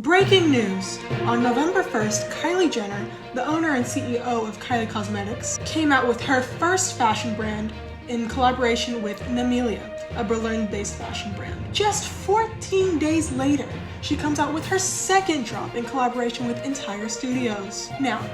Breaking news! On November 1st, Kylie Jenner, the owner and CEO of Kylie Cosmetics, came out with her first fashion brand in collaboration with Namelia, a Berlin-based fashion brand. Just 14 days later, she comes out with her second drop in collaboration with Entire Studios. Now,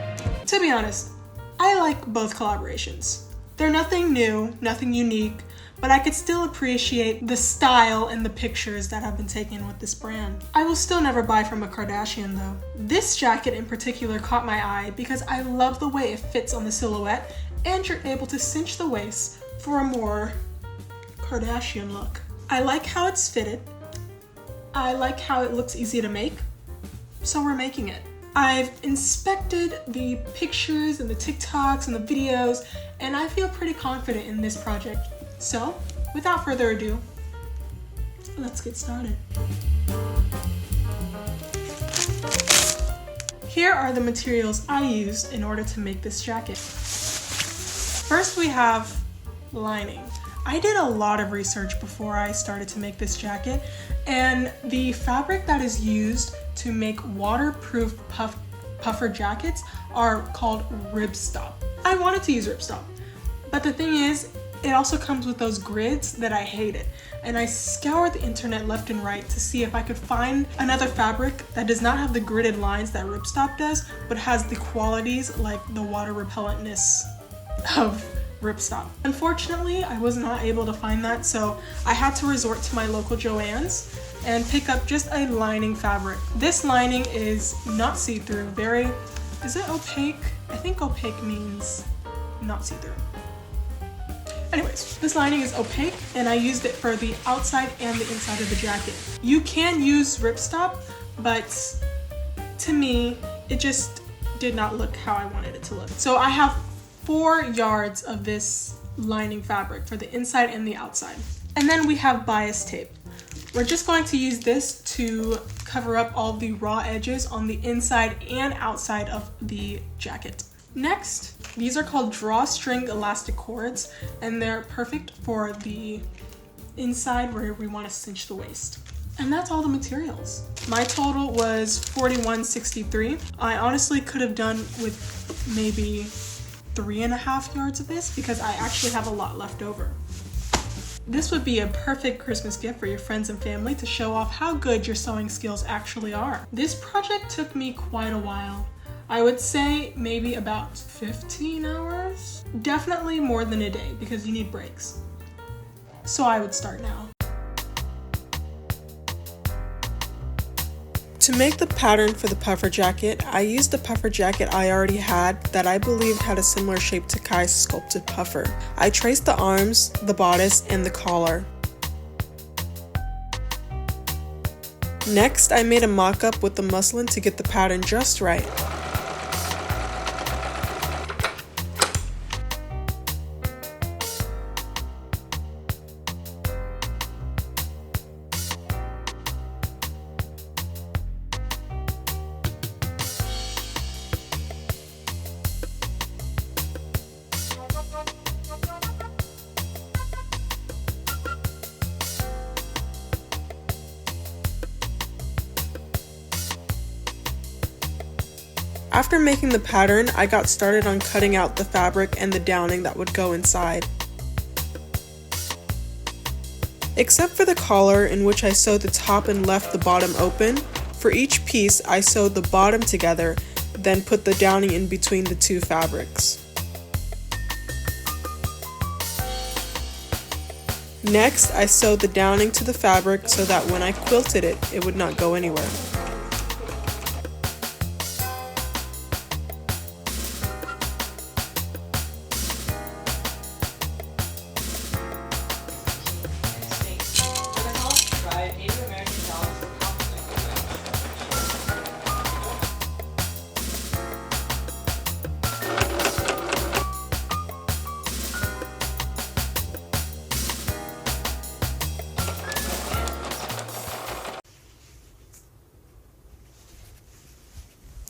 to be honest, I like both collaborations. They're nothing new, nothing unique, but I could still appreciate the style and the pictures that have been taken with this brand. I will still never buy from a Kardashian though. This jacket in particular caught my eye because I love the way it fits on the silhouette and you're able to cinch the waist for a more Kardashian look. I like how it's fitted. I like how it looks easy to make, so we're making it. I've inspected the pictures and the TikToks and the videos, and I feel pretty confident in this project. So, without further ado, let's get started. Here are the materials I used in order to make this jacket. First we have lining. I did a lot of research before I started to make this jacket, and the fabric that is used to make waterproof puffer jackets are called ripstop. I wanted to use ripstop, but the thing is, it also comes with those grids that I hated, and I scoured the internet left and right to see if I could find another fabric that does not have the gridded lines that ripstop does, but has the qualities like the water repellentness of ripstop. Unfortunately, I was not able to find that, so I had to resort to my local Joann's and pick up just a lining fabric. This lining is not see-through, is it opaque? I think opaque means not see-through. Anyways, this lining is opaque and I used it for the outside and the inside of the jacket. You can use ripstop, but to me, it just did not look how I wanted it to look. So I have 4 yards of this lining fabric for the inside and the outside. And then we have bias tape. We're just going to use this to cover up all the raw edges on the inside and outside of the jacket. Next, these are called drawstring elastic cords, and they're perfect for the inside where we want to cinch the waist. And that's all the materials. My total was $41.63. I honestly could have done with maybe 3.5 yards of this because I actually have a lot left over. This would be a perfect Christmas gift for your friends and family to show off how good your sewing skills actually are. This project took me quite a while. I would say maybe about 15 hours. Definitely more than a day because you need breaks. So I would start now. To make the pattern for the puffer jacket, I used the puffer jacket I already had that I believed had a similar shape to Kai's Sculpted puffer. I traced the arms, the bodice, and the collar. Next, I made a mock-up with the muslin to get the pattern just right. After making the pattern, I got started on cutting out the fabric and the downing that would go inside. Except for the collar, in which I sewed the top and left the bottom open, for each piece I sewed the bottom together, then put the downing in between the 2 fabrics. Next, I sewed the downing to the fabric so that when I quilted it, it would not go anywhere.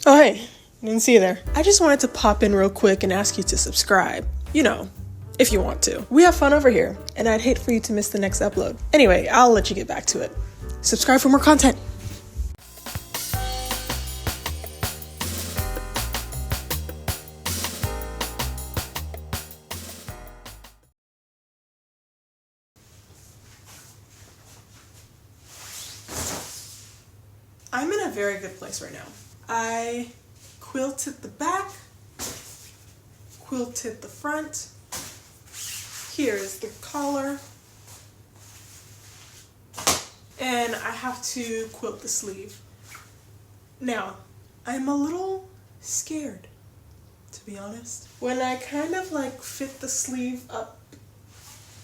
Oh hey, didn't see you there. I just wanted to pop in real quick and ask you to subscribe. You know, if you want to. We have fun over here, and I'd hate for you to miss the next upload. Anyway, I'll let you get back to it. Subscribe for more content. I'm in a very good place right now. I quilted the back, quilted the front. Here's the collar. And I have to quilt the sleeve. Now, I'm a little scared, to be honest. When I kind of like fit the sleeve up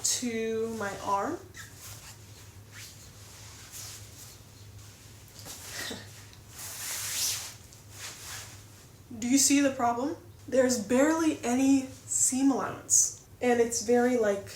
to my arm, do you see the problem? There's barely any seam allowance, and it's very like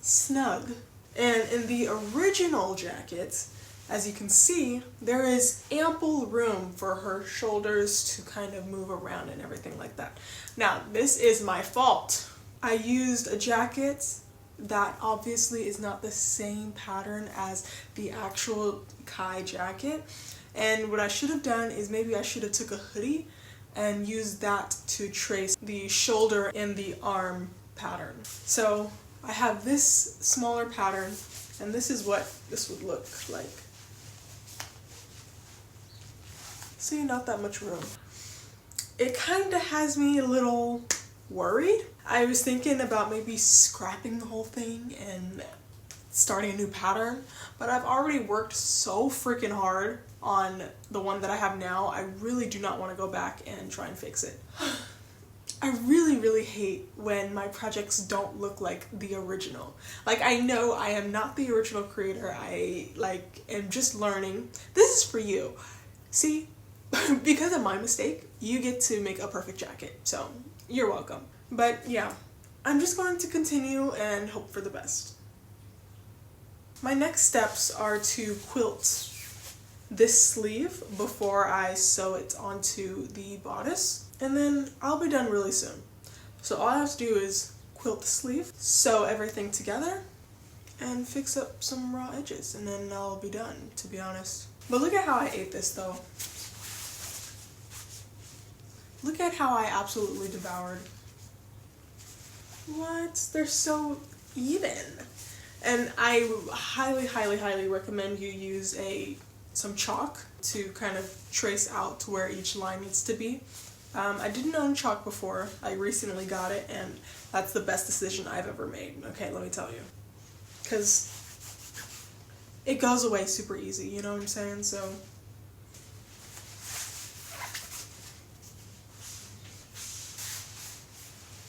snug. And in the original jacket, as you can see, there is ample room for her shoulders to kind of move around and everything like that. Now, this is my fault. I used a jacket that obviously is not the same pattern as the actual Kai jacket. And what I should have done is maybe I should have took a hoodie and used that to trace the shoulder and the arm pattern. So I have this smaller pattern, and this is what this would look like. See, not that much room. It kind of has me a little worried. I was thinking about maybe scrapping the whole thing and starting a new pattern, but I've already worked so freaking hard on the one that I have now. I really do not want to go back and try and fix it. I really hate when my projects don't look like the original. Like, I know I am not the original creator. I am just learning. This is for you. See, because of my mistake, you get to make a perfect jacket. So you're welcome. But yeah, I'm just going to continue and hope for the best. My next steps are to quilt this sleeve before I sew it onto the bodice. And then I'll be done really soon. So all I have to do is quilt the sleeve, sew everything together, and fix up some raw edges, and then I'll be done, to be honest. But look at how I ate this though. Look at how I absolutely devoured. What? They're so even. And I highly recommend you use some chalk to kind of trace out to where each line needs to be. I didn't own chalk before. I recently got it, and that's the best decision I've ever made. Okay, let me tell you. Because it goes away super easy, you know what I'm saying? So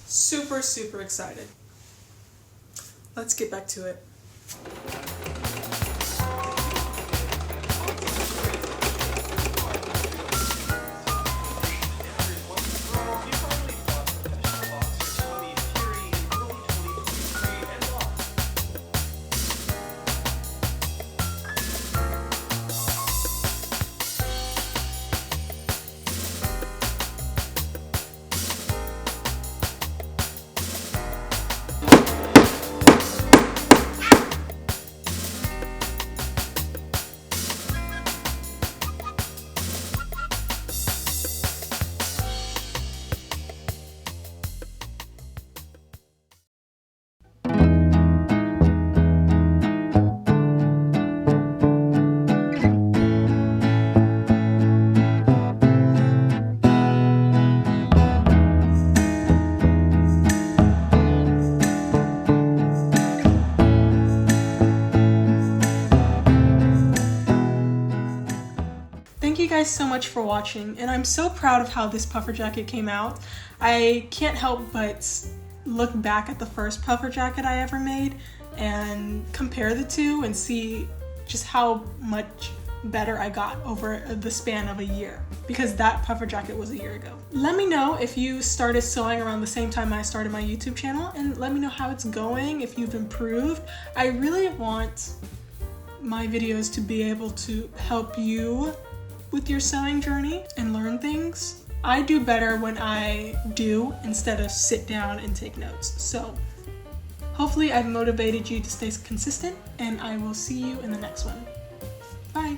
super excited. Let's get back to it. Thank you guys so much for watching, and I'm so proud of how this puffer jacket came out. I can't help but look back at the first puffer jacket I ever made and compare the two and see just how much better I got over the span of a year, because that puffer jacket was a year ago. Let me know if you started sewing around the same time I started my YouTube channel, and let me know how it's going, if you've improved. I really want my videos to be able to help you with your sewing journey and learn things. I do better when I do instead of sit down and take notes. So hopefully I've motivated you to stay consistent, and I will see you in the next one. Bye.